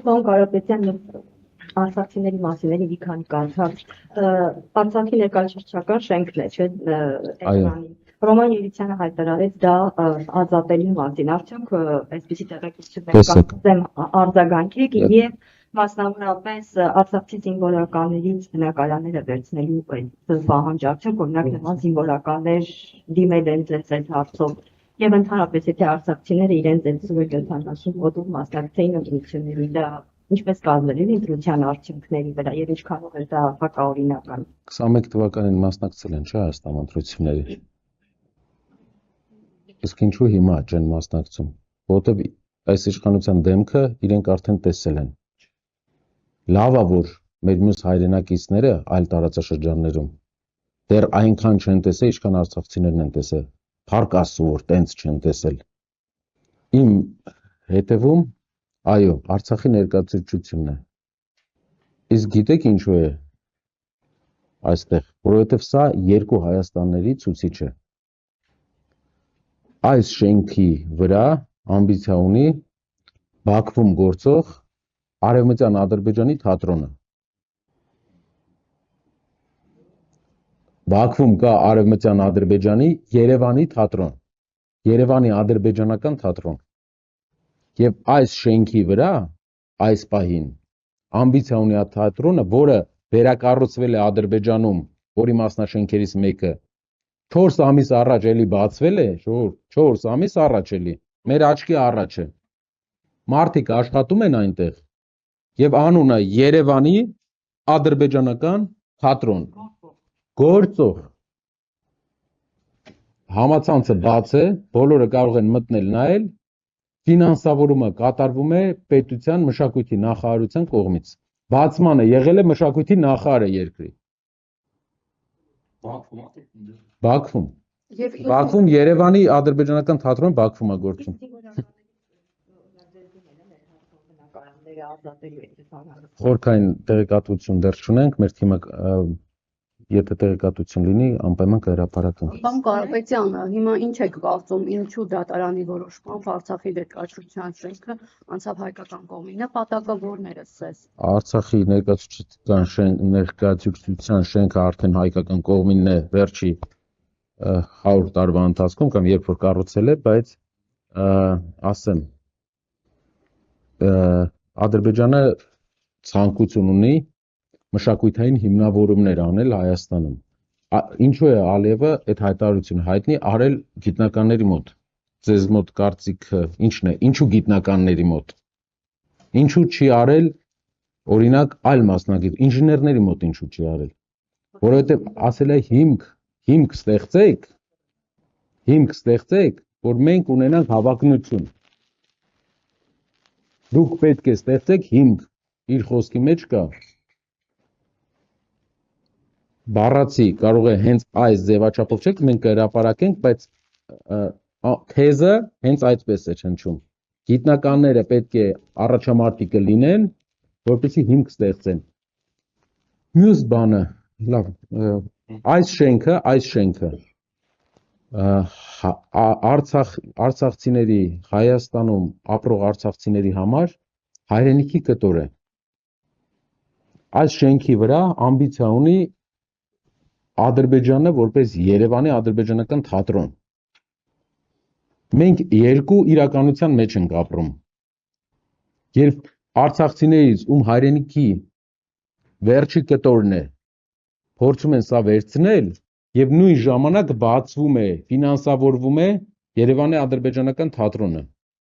Պարոն Կարապետյան, արցախցիների մասին էլի մի քանի կարծիք։ Արցախի ներկայացուցչական շենքն է, չէ՞, Երևանի։ Ռոման Երիցյանը հայտարարեց դա ազատելու մասին։ Արդյոք այսպիսի տեղեկություններ կան արձագանքեք եւ մասնավորապես արցախցի զինվորականներից բնակարանները վերցնելու պահանջ արդյոք օրինակ նման զինվորականներ դիմել են ձեզ այդ հարցով եւ ընդհանրապես եթե արցախցիները իրենց այդ զույգ 70 մոդուլ մասնակցեին ընտրություններին դա ինչպես կազմել են ընտրության արդյունքների վրա եւ ինչքանով էր դա հակաօրինական։ 21 թվականին մասնակցել են, չէ՞, Հայաստան ընտրությունների։ Իսկ ինչու հիմա չեն մասնակցում, որովհետեւ այս իշխանության դեմքը իրենք արդեն տեսել են։ Լավ է, որ մեր մյուս հայրենակիցները այլ տարածաշրջաններում դեռ այնքան չեն տեսել, ինչքան արցախցիներն են տեսել։ Փառք Աստծո, որ տենց չեն տեսել։ Իմ հետևում, այո, Արցախի ներկայացուցչությունն է։ Իսկ գիտեք ինչու է այստեղ, որովհետև սա երկու Հայաստանների ցուցիչ է։ Այս շենքի վրա ամբիցիա ունի Բաքվում գործող Արևմտյան Ադրբեջանի թատրոնը։ Բաքվում կա Արևմտյան Ադրբեջանի Երևանի թատրոն, Երևանի ադրբեջանական թատրոն։ Եվ այս շենքի վրա, այս պահին, ամբիցիա ունի թատրոնը, որը վերակառուցվել է Ադրբեջանում, որի մասնաշենքերից մեկը 4 ամիս առաջ էլի բացվել է, 4 ամիս առաջ էլի, մեր աչքի առաջ է։ Մարդիկ աշխատում են այնտեղ եւ անունը Երևանի ադրբեջանական թատրոն։ Գործող համացանցը բաց է, բոլորը կարող են մտնել նայել, ֆինանսավորումը կատարվում է պետության մշակույթի նախարարության կողմից։ Բացմանը եղել է մշակույթի նախարարը երկրի։ Բաքվում Երևանի ադրբեջանական թատրոն Բաքվում է գործում։ Խորքային տեղեկատվություն դեռ չունենք, մեր թիմը եթե տեղեկատվություն լինի, անպայման կհրապարակենք։ Պարոն Կարապետյան, հիմա ինչ եք կարծում, ինչու դատարանի որոշմամբ Արցախի ներկայացուցչության շենքը անցավ հայկական կողմին, նպատակը որն էր ըստ։ Արցախի ներկայացուցչության շենքը արդեն հայկական կողմինն է վերջի 100 տարվա ընթացքում կամ երբ որ կառուցել է, բայց ասեմ Ադրբեջանը ցանկություն ունի մշակութային հիմնավորումներ անել Հայաստանում։ Ինչու է Ալիևը այդ հայտարարությունը հայտնի արել գիտնականների մոտ։ Ձեզ մոտ կարծիքը ինչն է, ինչու գիտնականների մոտ։ Ինչու չի արել օրինակ այլ մասնագետ, ինժեներների մոտ ինչու չի արել։ Որովհետև ասել է հիմք ստեղծեք, որ մենք ունենանք հավակնություն։ Դուք պետք է ստեղծեք հիմք, իր խոսքի մեջ կա։ Բառացի կարող է հենց այս ձևաչափով չեք, մենք կհրապարակենք, բայց թեզը հենց այդպես է հնչում։ Գիտնականները պետք է առաջամարտիկը լինեն, որպեսզի հիմք ստեղծեն։ Մյուս բանը, լավ, այս շենքը արցախցիների, Հայաստանում ապրող արցախցիների համար հայրենիքի կտոր է։ Այս շենքի վրա ամբիցիա ունի Ադրբեջանը որպես Երևանի ադրբեջանական թատրոն։ Մենք երկու իրականության մեջ ենք ապրում։ Երբ արցախցիներից ում հայրենիքի վերջի կտորն է, փորձում են սա վերցնել եւ նույն ժամանակ բացվում է, ֆինանսավորվում է Երևանի ադրբեջանական թատրոնը։